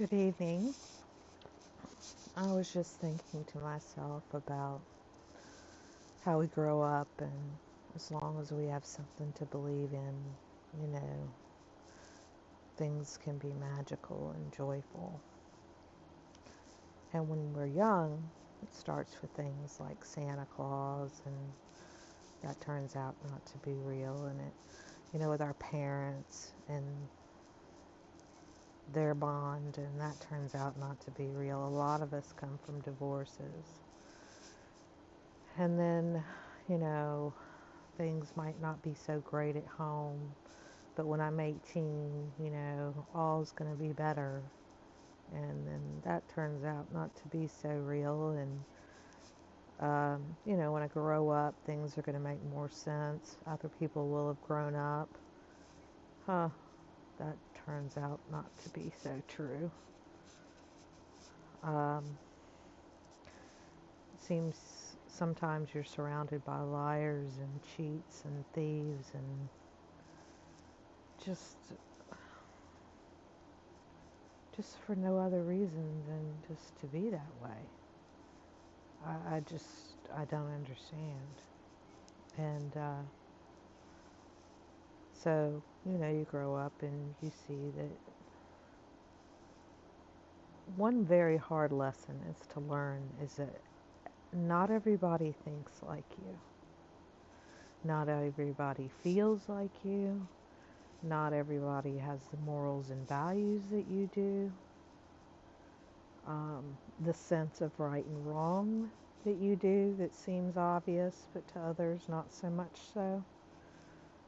Good evening. I was just thinking to myself about how we grow up, and as long as we have something to believe in, you know, things can be magical and joyful. And when we're young, it starts with things like Santa Claus, and that turns out not to be real. And with our parents and their bond, and that turns out not to be real. A lot of us come from divorces. And then, you know, things might not be so great at home, but when I'm 18, all's going to be better. And then that turns out not to be so real. And, when I grow up, things are going to make more sense. Other people will have grown up. Huh, that turns out not to be so true. Um, it seems sometimes you're surrounded by liars and cheats and thieves and just for no other reason than just to be that way. I don't understand. And so, you grow up and you see that one very hard lesson is to learn is that not everybody thinks like you. Not everybody feels like you. Not everybody has the morals and values that you do. The sense of right and wrong that you do that seems obvious, but to others not so much so.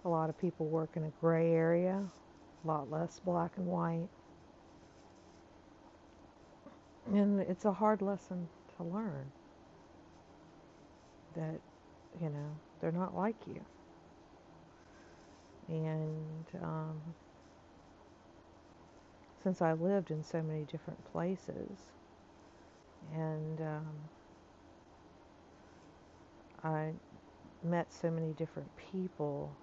A lot of people work in a gray area, a lot less black and white. And it's a hard lesson to learn that, they're not like you. And since I lived in so many different places, and I met so many different people,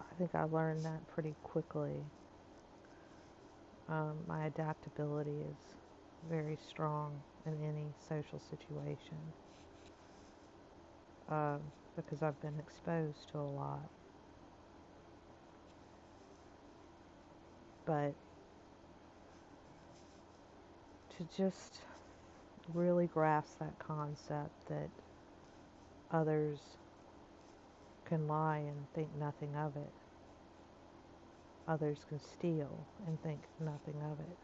I think I learned that pretty quickly. My adaptability is very strong in any social situation because I've been exposed to a lot. But to just really grasp that concept that others can lie and think nothing of it. Others can steal and think nothing of it.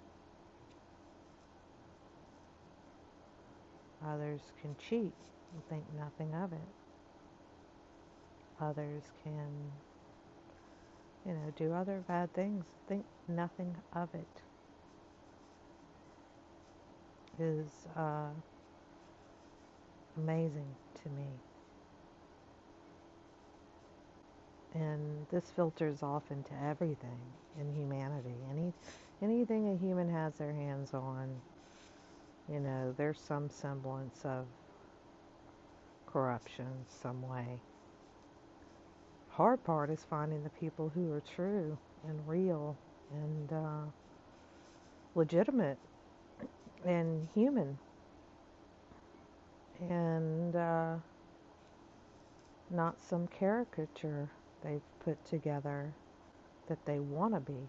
Others can cheat and think nothing of it. Others can, do other bad things, think nothing of it. Is amazing to me. And this filters off into everything in humanity. Anything a human has their hands on, there's some semblance of corruption some way. Hard part is finding the people who are true and real and legitimate and human and not some caricature they've put together that they want to be,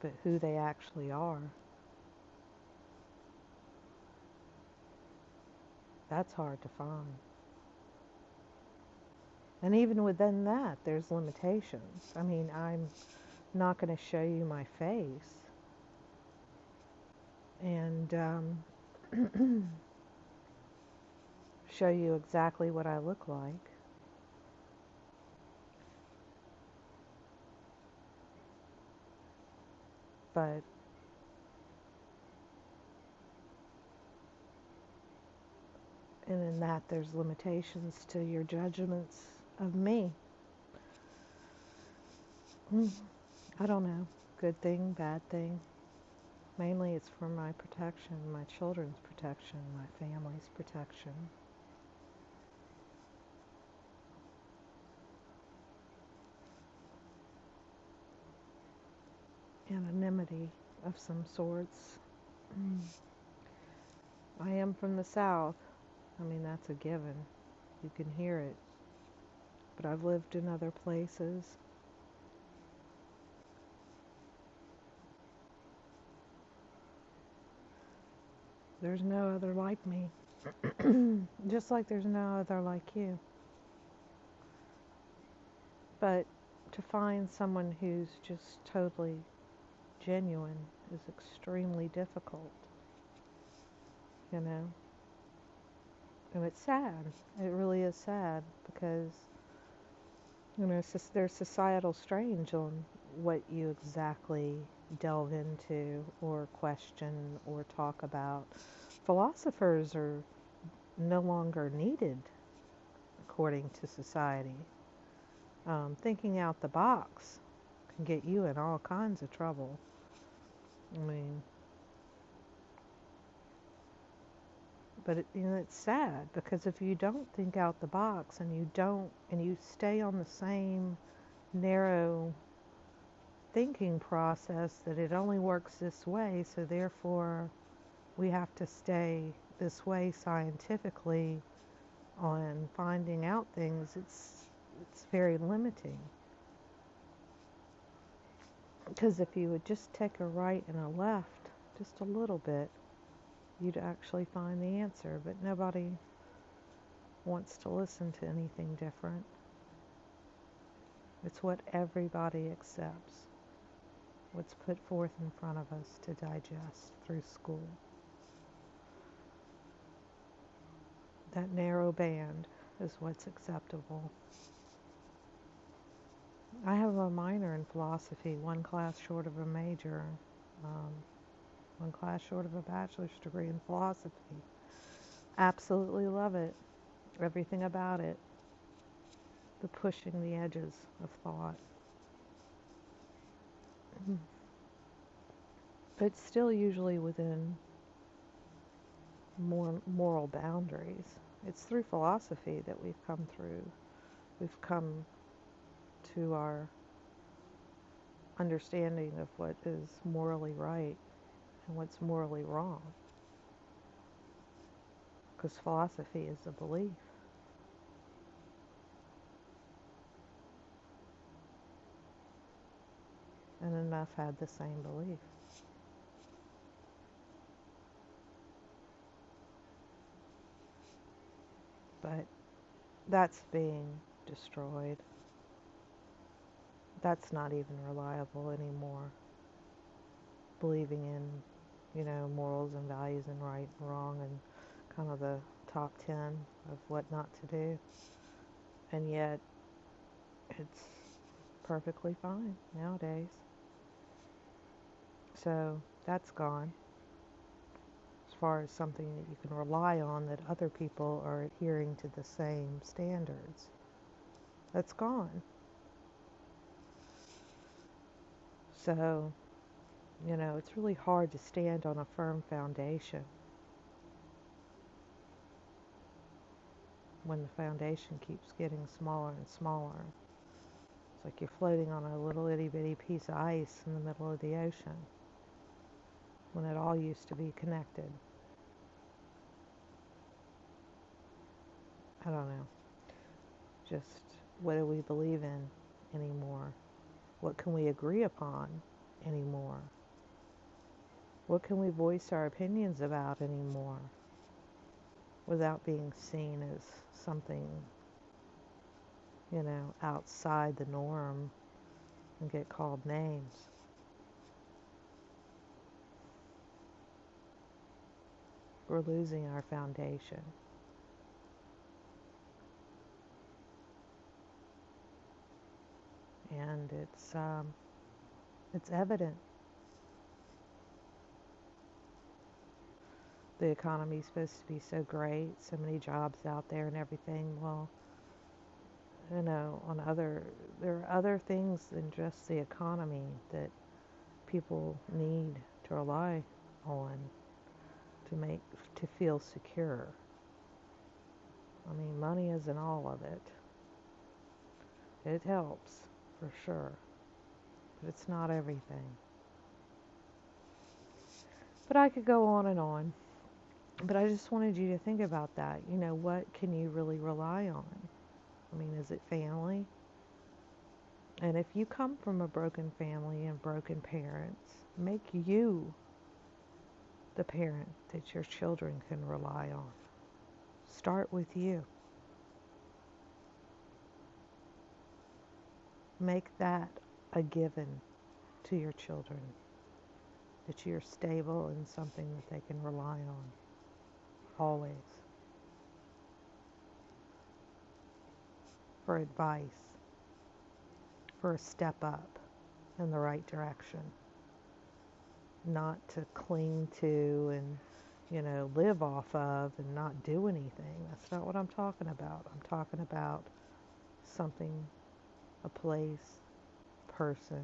but who they actually are. That's hard to find. And even within that, there's limitations. I mean, I'm not going to show you my face and show you exactly what I look like. But and in that, there's limitations to your judgments of me. I don't know. Good thing, bad thing. Mainly it's for my protection, my children's protection, my family's protection. anonymity of some sorts. I am from the South. I mean, that's a given. You can hear it. But I've lived in other places. There's no other like me. Just like there's no other like you. But to find someone who's just totally genuine is extremely difficult, you know? And it's sad. It really is sad because, you know, there's societal strain on what you exactly delve into or question or talk about. Philosophers are no longer needed according to society. Thinking out the box can get you in all kinds of trouble. I mean, but it's sad because if you don't think out the box and you stay on the same narrow thinking process that it only works this way, so therefore we have to stay this way scientifically on finding out things, it's very limiting. Because if you would just take a right and a left just a little bit, you'd actually find the answer. But nobody wants to listen to anything different. It's what everybody accepts, what's put forth in front of us to digest through school. That narrow band is what's acceptable. I have a minor in philosophy, one class short of a major, one class short of a bachelor's degree in philosophy. Absolutely love it. Everything about it. The pushing the edges of thought. But still usually within more moral boundaries. It's through philosophy that we've come through. We've come to our understanding of what is morally right and what's morally wrong. Because philosophy is a belief. And enough had the same belief. But that's being destroyed. That's not even reliable anymore. Believing in, morals and values and right and wrong and kind of the top 10 of what not to do. And yet, it's perfectly fine nowadays. So, that's gone. As far as something that you can rely on that other people are adhering to the same standards. That's gone. So, it's really hard to stand on a firm foundation when the foundation keeps getting smaller and smaller. It's like you're floating on a little itty bitty piece of ice in the middle of the ocean when it all used to be connected. I don't know. Just what do we believe in anymore? What can we agree upon anymore? What can we voice our opinions about anymore without being seen as something, outside the norm and get called names? We're losing our foundation. And it's evident. The economy's supposed to be so great, so many jobs out there and everything. Well, there are other things than just the economy that people need to rely on to feel secure. I mean, money isn't all of it. It helps, for sure, but it's not everything. But I could go on and on. But I just wanted you to think about that. You know, what can you really rely on? I mean, is it family? And if you come from a broken family and broken parents, make you the parent that your children can rely on. Start with you. Make that a given to your children, that you're stable and something that they can rely on, always, for advice, for a step up in the right direction, not to cling to and, live off of and not do anything. That's not what I'm talking about. I'm talking about something, a place, person,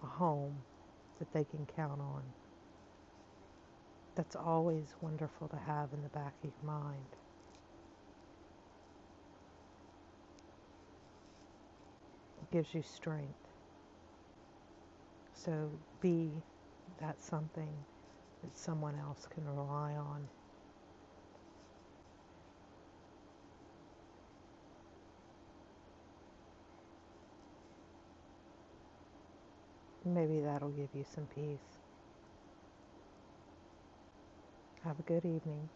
a home that they can count on. That's always wonderful to have in the back of your mind. It gives you strength. So be that something that someone else can rely on. Maybe that'll give you some peace. Have a good evening.